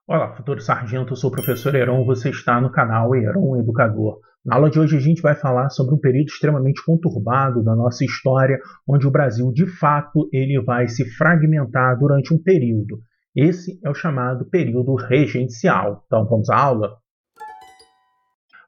Olá, futuro sargento, eu sou o professor Heron, você está no canal Heron Educador. Na aula de hoje a gente vai falar sobre um período extremamente conturbado da nossa história, onde o Brasil, de fato, ele vai se fragmentar durante um período. Esse é o chamado período regencial. Então, vamos à aula?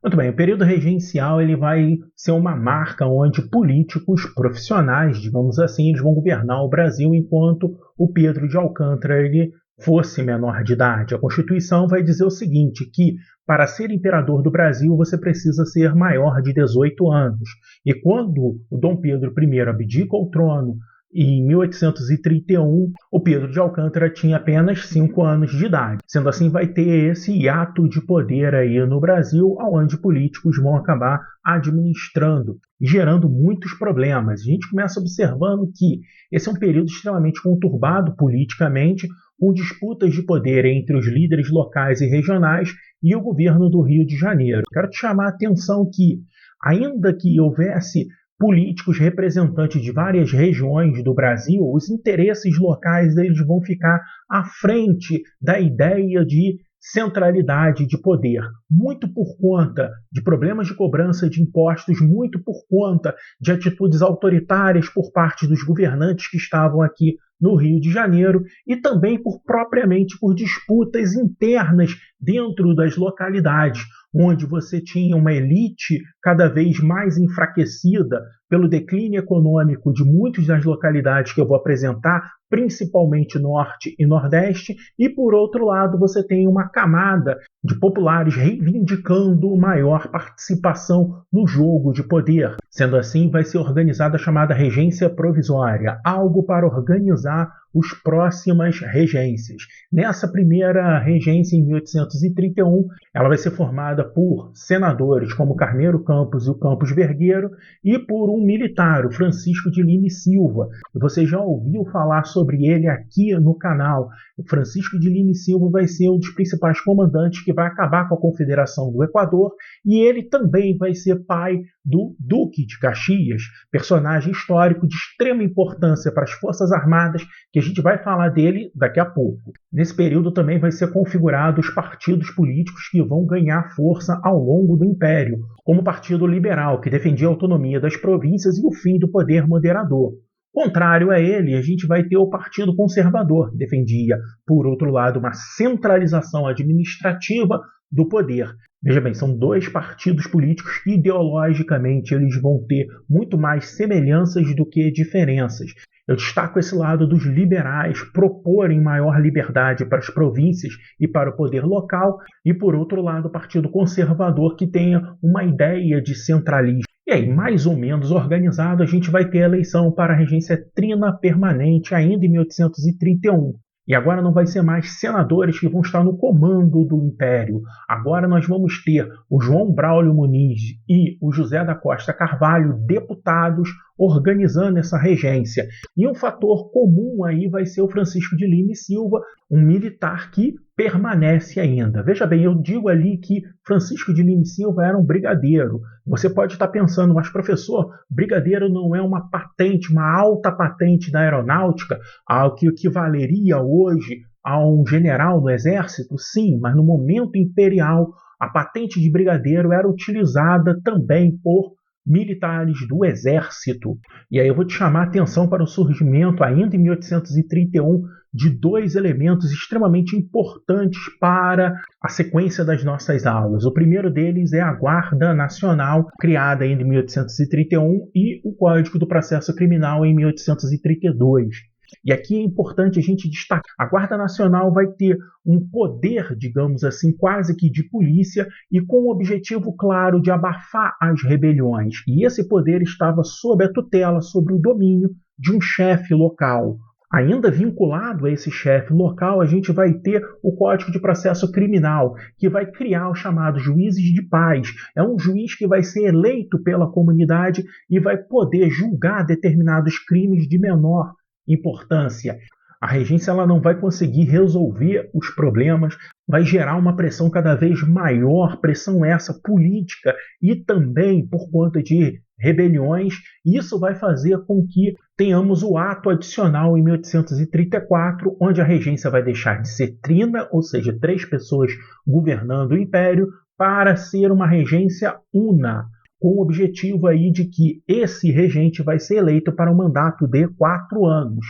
Muito bem, o período regencial ele vai ser uma marca onde políticos profissionais, digamos assim, eles vão governar o Brasil enquanto o Pedro de Alcântara ele fosse menor de idade. A Constituição vai dizer o seguinte, que para ser imperador do Brasil você precisa ser maior de 18 anos. E quando o Dom Pedro I abdica o trono, em 1831, o Pedro de Alcântara tinha apenas 5 anos de idade. Sendo assim, vai ter esse hiato de poder aí no Brasil, onde políticos vão acabar administrando e gerando muitos problemas. A gente começa observando que esse é um período extremamente conturbado politicamente, com disputas de poder entre os líderes locais e regionais e o governo do Rio de Janeiro. Quero te chamar a atenção que, ainda que houvesse políticos representantes de várias regiões do Brasil, os interesses locais deles vão ficar à frente da ideia de centralidade de poder, muito por conta de problemas de cobrança de impostos, muito por conta de atitudes autoritárias por parte dos governantes que estavam aqui no Rio de Janeiro e também propriamente por disputas internas dentro das localidades, onde você tinha uma elite cada vez mais enfraquecida pelo declínio econômico de muitas das localidades que eu vou apresentar, principalmente Norte e Nordeste, e por outro lado você tem uma camada de populares reivindicando maior participação no jogo de poder. Sendo assim, vai ser organizada a chamada regência provisória, algo para organizar as próximas regências. Nessa primeira regência, em 1831, ela vai ser formada por senadores como Carneiro Campos e o Campos Vergueiro e por um militar, o Francisco de Lima e Silva. Você já ouviu falar sobre ele aqui no canal. O Francisco de Lima e Silva vai ser um dos principais comandantes que vai acabar com a Confederação do Equador e ele também vai ser pai do Duque de Caxias, personagem histórico de extrema importância para as Forças Armadas, que a gente vai falar dele daqui a pouco. Nesse período também vai ser configurado os partidos políticos que vão ganhar força ao longo do Império, como o Partido Liberal, que defendia a autonomia das províncias e o fim do poder moderador. Contrário a ele, a gente vai ter o Partido Conservador, que defendia, por outro lado, uma centralização administrativa do poder. Veja bem, são dois partidos políticos que ideologicamente eles vão ter muito mais semelhanças do que diferenças. Eu destaco esse lado dos liberais proporem maior liberdade para as províncias e para o poder local, e por outro lado o Partido Conservador que tenha uma ideia de centralismo. E aí, mais ou menos organizado, a gente vai ter a eleição para a regência trina permanente ainda em 1831. E agora não vai ser mais senadores que vão estar no comando do Império. Agora nós vamos ter o João Braulio Muniz e o José da Costa Carvalho, deputados, organizando essa regência. E um fator comum aí vai ser o Francisco de Lima e Silva, um militar que permanece ainda. Veja bem, eu digo ali que Francisco de Lima e Silva era um brigadeiro. Você pode estar pensando, mas professor, brigadeiro não é uma patente, uma alta patente da aeronáutica, ao que equivaleria hoje a um general do exército? Sim, mas no momento imperial, a patente de brigadeiro era utilizada também por militares do exército. E aí eu vou te chamar a atenção para o surgimento, ainda em 1831, de dois elementos extremamente importantes para a sequência das nossas aulas. O primeiro deles é a Guarda Nacional, criada ainda em 1831, e o Código do Processo Criminal em 1832. E aqui é importante a gente destacar, a Guarda Nacional vai ter um poder, digamos assim, quase que de polícia e com o objetivo claro de abafar as rebeliões. E esse poder estava sob a tutela, sobre o domínio de um chefe local. Ainda vinculado a esse chefe local, a gente vai ter o Código de Processo Criminal, que vai criar os chamados juízes de paz. É um juiz que vai ser eleito pela comunidade e vai poder julgar determinados crimes de menor importância. A regência ela não vai conseguir resolver os problemas, vai gerar uma pressão cada vez maior, pressão essa política e também por conta de rebeliões, e isso vai fazer com que tenhamos o ato adicional em 1834, onde a regência vai deixar de ser trina, ou seja, 3 pessoas governando o império, para ser uma regência una, com o objetivo aí de que esse regente vai ser eleito para um mandato de 4 anos.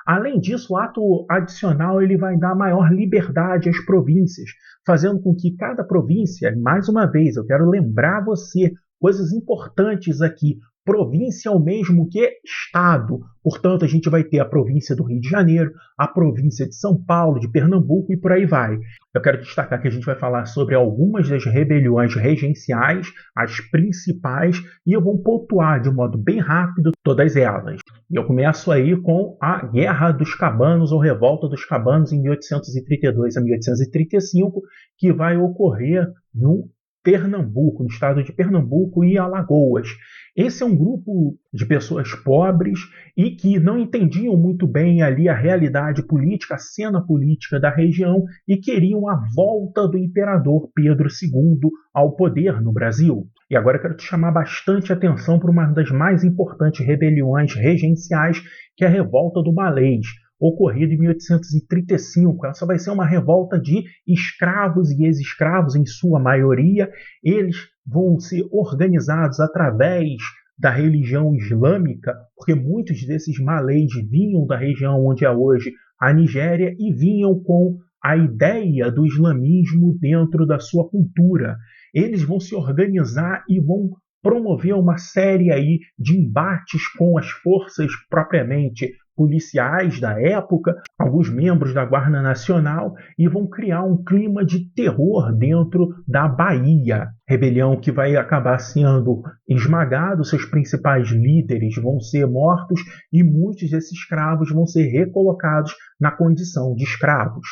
Além disso, o ato adicional ele vai dar maior liberdade às províncias, fazendo com que cada província, mais uma vez, eu quero lembrar você, coisas importantes aqui, província é o mesmo que estado. Portanto, a gente vai ter a província do Rio de Janeiro, a província de São Paulo, de Pernambuco e por aí vai. Eu quero destacar que a gente vai falar sobre algumas das rebeliões regenciais, as principais, e eu vou pontuar de modo bem rápido todas elas. E eu começo aí com a Guerra dos Cabanos, ou Revolta dos Cabanos, em 1832 a 1835, que vai ocorrer no Pernambuco, no estado de Pernambuco e Alagoas. Esse é um grupo de pessoas pobres e que não entendiam muito bem ali a realidade política, a cena política da região e queriam a volta do imperador Pedro II ao poder no Brasil. E agora eu quero te chamar bastante atenção para uma das mais importantes rebeliões regenciais, que é a Revolta do Malês, ocorrida em 1835. Essa vai ser uma revolta de escravos e ex-escravos, em sua maioria. Eles vão ser organizados através da religião islâmica, porque muitos desses malês vinham da região onde é hoje a Nigéria e vinham com a ideia do islamismo dentro da sua cultura. Eles vão se organizar e vão promover uma série aí de embates com as forças propriamente policiais da época, alguns membros da Guarda Nacional, e vão criar um clima de terror dentro da Bahia. Rebelião que vai acabar sendo esmagado, seus principais líderes vão ser mortos e muitos desses escravos vão ser recolocados na condição de escravos.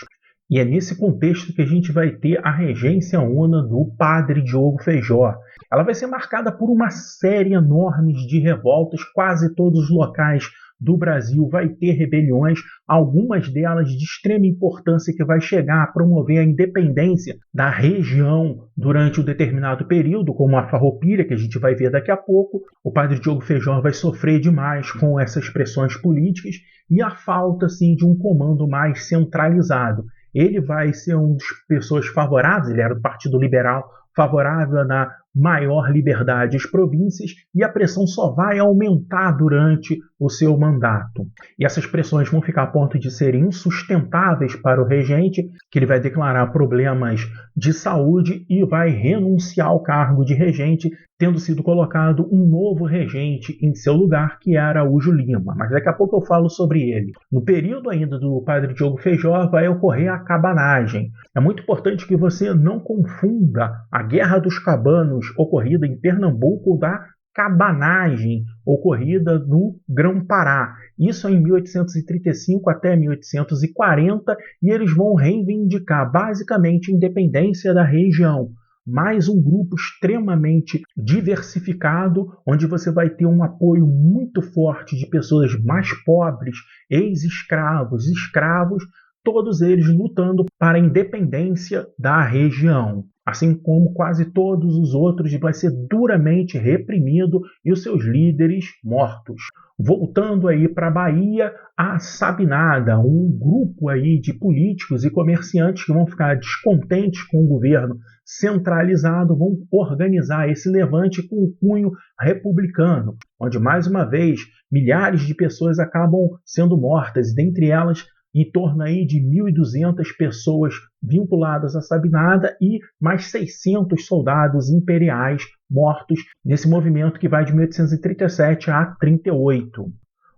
E é nesse contexto que a gente vai ter a regência una do padre Diogo Feijó. Ela vai ser marcada por uma série enorme de revoltas, quase todos os locais do Brasil vai ter rebeliões, algumas delas de extrema importância que vai chegar a promover a independência da região durante um determinado período, como a Farroupilha, que a gente vai ver daqui a pouco. O padre Diogo Feijó vai sofrer demais com essas pressões políticas e a falta assim, de um comando mais centralizado. Ele vai ser uma das pessoas favoráveis, ele era do Partido Liberal, favorável na maior liberdade às províncias, e a pressão só vai aumentar durante o seu mandato. E essas pressões vão ficar a ponto de serem insustentáveis para o regente, que ele vai declarar problemas de saúde e vai renunciar ao cargo de regente, tendo sido colocado um novo regente em seu lugar, que é Araújo Lima. Mas daqui a pouco eu falo sobre ele. No período ainda do padre Diogo Feijó vai ocorrer a cabanagem. É muito importante que você não confunda a Guerra dos Cabanos ocorrida em Pernambuco da cabanagem ocorrida no Grão-Pará. Isso é em 1835 até 1840 e eles vão reivindicar basicamente a independência da região. Mais um grupo extremamente diversificado, onde você vai ter um apoio muito forte de pessoas mais pobres, ex-escravos, escravos, todos eles lutando para a independência da região. Assim como quase todos os outros, vai ser duramente reprimido e os seus líderes mortos. Voltando aí para a Bahia, a Sabinada, um grupo aí de políticos e comerciantes que vão ficar descontentes com o governo centralizado, vão organizar esse levante com um cunho republicano, onde mais uma vez milhares de pessoas acabam sendo mortas, dentre elas em torno aí de 1.200 pessoas vinculadas à Sabinada e mais 600 soldados imperiais mortos nesse movimento que vai de 1837 a 38.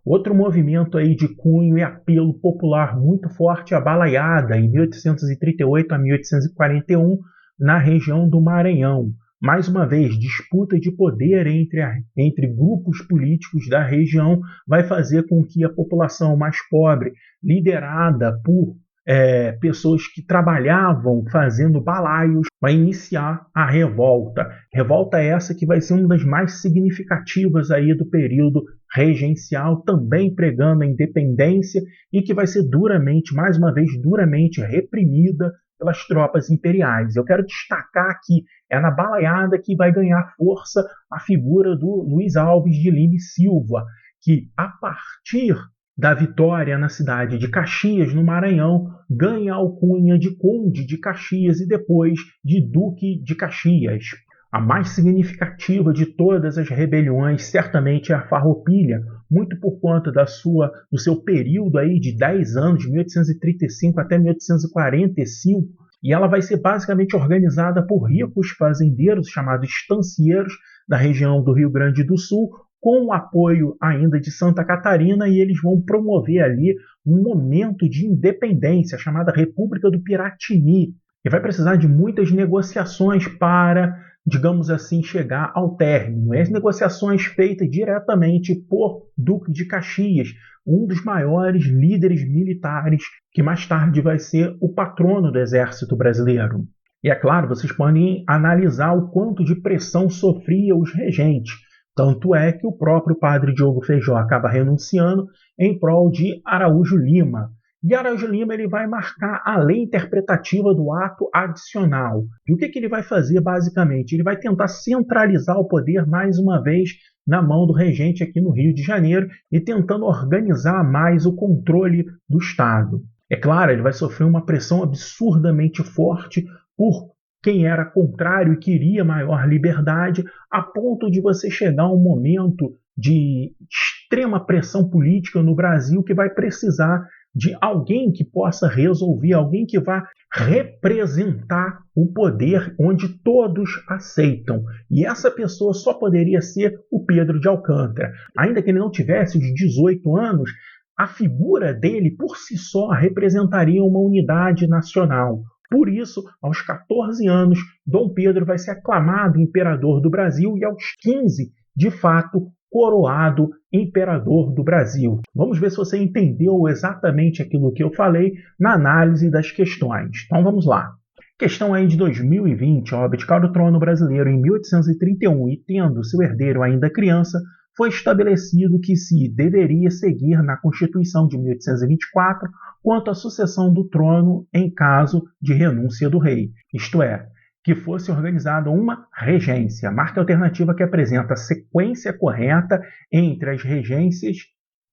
Outro movimento aí de cunho e apelo popular muito forte, a Balaiada, em 1838 a 1841, na região do Maranhão. Mais uma vez, disputa de poder entre grupos políticos da região vai fazer com que a população mais pobre, liderada por pessoas que trabalhavam fazendo balaios, vai iniciar a revolta. Revolta essa que vai ser uma das mais significativas aí do período regencial, também pregando a independência e que vai ser duramente, mais uma vez, duramente reprimida pelas tropas imperiais. Eu quero destacar aqui, é na balaiada que vai ganhar força a figura do Luiz Alves de Lima e Silva, que a partir da vitória na cidade de Caxias, no Maranhão, ganha a alcunha de Conde de Caxias e depois de Duque de Caxias. A mais significativa de todas as rebeliões certamente é a Farroupilha, muito por conta do seu período aí de 10 anos, de 1835 até 1845, e ela vai ser basicamente organizada por ricos fazendeiros chamados estancieiros da região do Rio Grande do Sul, com o apoio ainda de Santa Catarina, e eles vão promover ali um momento de independência chamada República do Piratini, e vai precisar de muitas negociações para, digamos assim, chegar ao término. As negociações feitas diretamente por Duque de Caxias, um dos maiores líderes militares que mais tarde vai ser o patrono do Exército Brasileiro. E é claro, vocês podem analisar o quanto de pressão sofria os regentes. Tanto é que o próprio padre Diogo Feijó acaba renunciando em prol de Araújo Lima. E Araújo Lima ele vai marcar a lei interpretativa do ato adicional. E o que ele vai fazer basicamente? Ele vai tentar centralizar o poder mais uma vez na mão do regente aqui no Rio de Janeiro e tentando organizar mais o controle do Estado. É claro, ele vai sofrer uma pressão absurdamente forte por quem era contrário e queria maior liberdade, a ponto de você chegar a um momento de extrema pressão política no Brasil que vai precisar de alguém que possa resolver, alguém que vá representar o poder onde todos aceitam. E essa pessoa só poderia ser o Pedro de Alcântara. Ainda que ele não tivesse os 18 anos, a figura dele por si só representaria uma unidade nacional. Por isso, aos 14 anos, Dom Pedro vai ser aclamado imperador do Brasil e aos 15, de fato, coroado imperador do Brasil. Vamos ver se você entendeu exatamente aquilo que eu falei na análise das questões. Então vamos lá. Questão aí de 2020, ao abdicar do trono brasileiro em 1831 e tendo seu herdeiro ainda criança, foi estabelecido que se deveria seguir na Constituição de 1824 quanto à sucessão do trono em caso de renúncia do rei, isto é, que fosse organizada uma regência, marca alternativa que apresenta a sequência correta entre as regências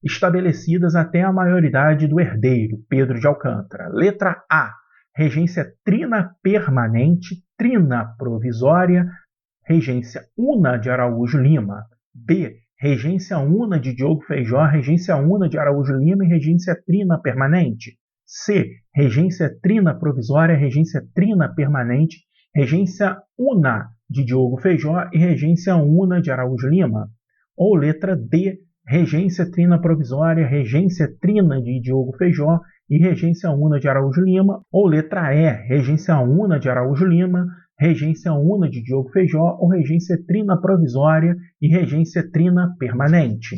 estabelecidas até a maioridade do herdeiro, Pedro de Alcântara. Letra A, regência trina permanente, trina provisória, regência una de Araújo Lima. B, regência una de Diogo Feijó, regência una de Araújo Lima e regência trina permanente. C, regência trina provisória, regência trina permanente, regência una de Diogo Feijó e regência una de Araújo Lima. Ou letra D, regência trina provisória, regência trina de Diogo Feijó e regência una de Araújo Lima. Ou letra E, regência una de Araújo Lima, regência una de Diogo Feijó ou regência trina provisória e regência trina permanente.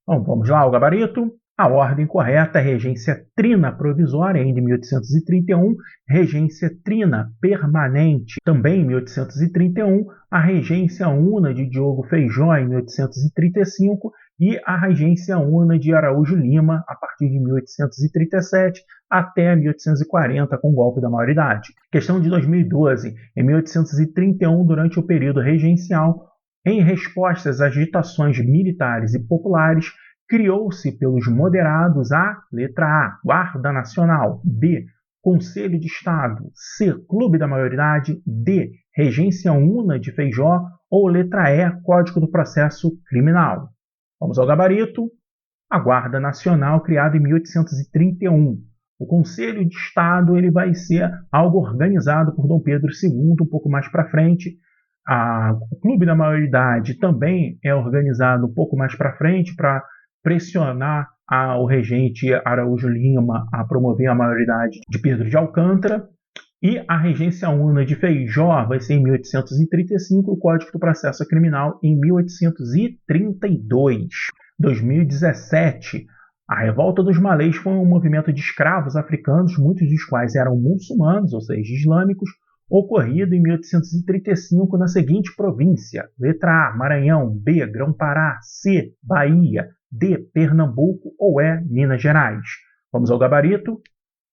Então, vamos lá, o gabarito. A ordem correta é regência trina provisória, ainda em 1831, regência trina permanente, também em 1831, a regência una de Diogo Feijó, em 1835, e a regência una de Araújo Lima, a partir de 1837 até 1840, com o golpe da maioridade. Questão de 2012. Em 1831, durante o período regencial, em resposta às agitações militares e populares, criou-se pelos moderados a letra A, Guarda Nacional, B, Conselho de Estado, C, Clube da Maioridade, D, Regência Una de Feijó ou letra E, Código do Processo Criminal. Vamos ao gabarito. A Guarda Nacional, criada em 1831. O Conselho de Estado ele vai ser algo organizado por Dom Pedro II, um pouco mais para frente. O Clube da Maioridade também é organizado um pouco mais para frente para pressionar o regente Araújo Lima a promover a maioridade de Pedro de Alcântara. E a regência una de Feijó vai ser em 1835 e o Código do Processo Criminal em 1832. 2017. A Revolta dos Malês foi um movimento de escravos africanos, muitos dos quais eram muçulmanos, ou seja, islâmicos, ocorrido em 1835 na seguinte província. Letra A, Maranhão, B, Grão-Pará, C, Bahia, D, Pernambuco ou E, Minas Gerais. Vamos ao gabarito.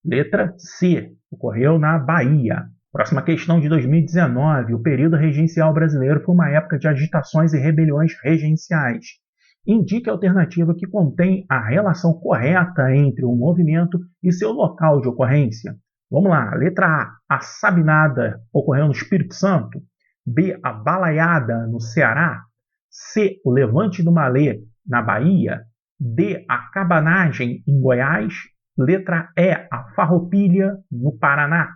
Letra C, ocorreu na Bahia. Próxima questão de 2019. O período regencial brasileiro foi uma época de agitações e rebeliões regenciais. Indique a alternativa que contém a relação correta entre o movimento e seu local de ocorrência. Vamos lá. Letra A Sabinada ocorreu no Espírito Santo. B, a Balaiada no Ceará. C, o Levante do Malê na Bahia. D, a Cabanagem em Goiás. Letra E, a Farroupilha no Paraná.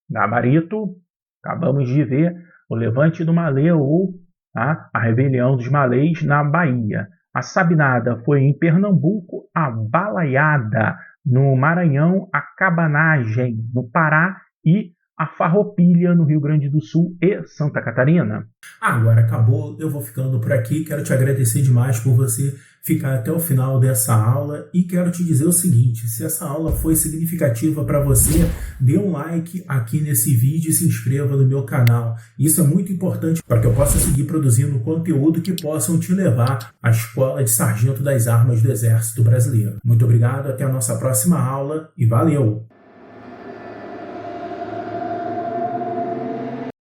Gabarito, acabamos de ver o Levante do Malê ou a rebelião dos malês na Bahia. A Sabinada foi em Pernambuco, a Balaiada no Maranhão, a Cabanagem no Pará e a Farroupilha no Rio Grande do Sul e Santa Catarina. Agora acabou, eu vou ficando por aqui. Quero te agradecer demais por você ficar até o final dessa aula e quero te dizer o seguinte: se essa aula foi significativa para você, dê um like aqui nesse vídeo e se inscreva no meu canal. Isso é muito importante para que eu possa seguir produzindo conteúdo que possam te levar à Escola de Sargento das Armas do Exército Brasileiro. Muito obrigado, até a nossa próxima aula e valeu!